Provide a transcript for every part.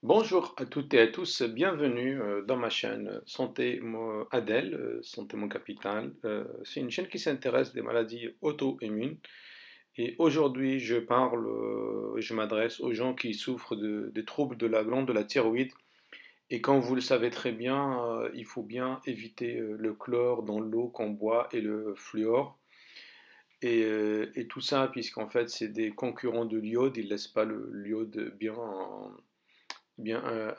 Bonjour à toutes et à tous, bienvenue dans ma chaîne Santé Adèle, Santé Mon Capital. C'est une chaîne qui s'intéresse des maladies auto-immunes et aujourd'hui je m'adresse aux gens qui souffrent des troubles de la glande de la thyroïde et comme vous le savez très bien, il faut bien éviter le chlore dans l'eau qu'on boit et le fluor et tout ça puisqu'en fait c'est des concurrents de l'iode, ils ne laissent pas l'iode bien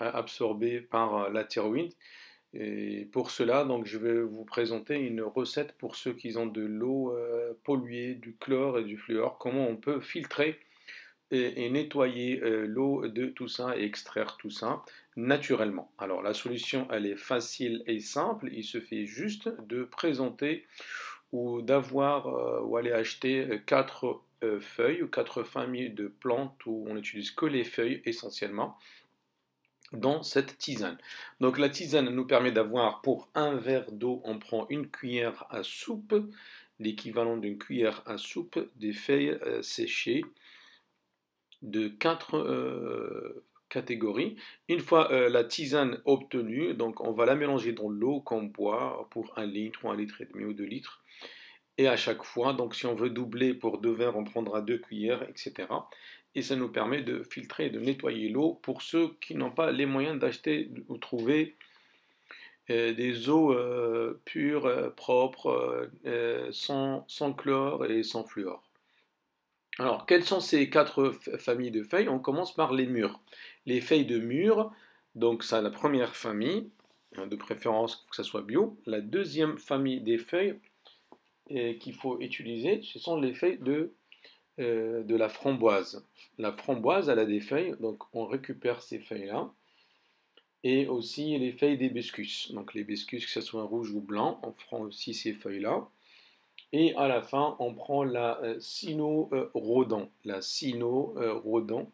absorbé par la thyroïde. Et pour cela, donc, je vais vous présenter une recette pour ceux qui ont de l'eau polluée, du chlore et du fluor, comment on peut filtrer et nettoyer l'eau de tout ça et extraire tout ça naturellement. Alors la solution, elle est facile et simple, il se fait juste de présenter ou d'avoir ou aller acheter quatre feuilles ou quatre familles de plantes où on n'utilise que les feuilles essentiellement dans cette tisane. Donc la tisane nous permet d'avoir pour un verre d'eau, on prend une cuillère à soupe, l'équivalent d'une cuillère à soupe, des feuilles séchées de quatre catégories. Une fois la tisane obtenue, donc on va la mélanger dans l'eau qu'on boit pour 1 litre ou 1,5 litre ou 2 litres. Et à chaque fois, donc si on veut doubler pour 2 verres, on prendra 2 cuillères, etc. Et ça nous permet de filtrer et de nettoyer l'eau pour ceux qui n'ont pas les moyens d'acheter ou trouver des eaux pures, propres, sans chlore et sans fluor. Alors, quelles sont ces quatre familles de feuilles? On commence par les mûres. Les feuilles de mûres, donc ça la première famille, hein, de préférence que ça soit bio. La deuxième famille des feuilles qu'il faut utiliser, ce sont les feuilles de la framboise. La framboise, elle a des feuilles, donc on récupère ces feuilles-là. Et aussi les feuilles d'hibiscus. Donc l'hibiscus, que ce soit rouge ou blanc, on prend aussi ces feuilles-là. Et à la fin, on prend la cyno-rhodon. La cyno-rhodon,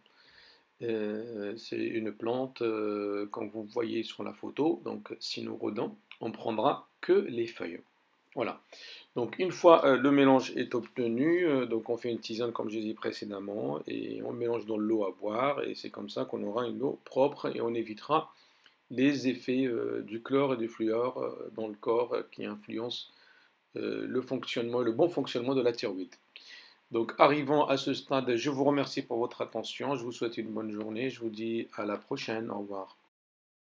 c'est une plante, comme vous voyez sur la photo, donc cyno-rhodon. On prendra que les feuilles. Voilà. Donc une fois le mélange est obtenu, donc on fait une tisane comme j'ai dit précédemment et on mélange dans l'eau à boire et c'est comme ça qu'on aura une eau propre et on évitera les effets du chlore et du fluor dans le corps qui influencent le fonctionnement, le bon fonctionnement de la thyroïde. Donc arrivant à ce stade, je vous remercie pour votre attention, je vous souhaite une bonne journée, je vous dis à la prochaine, au revoir.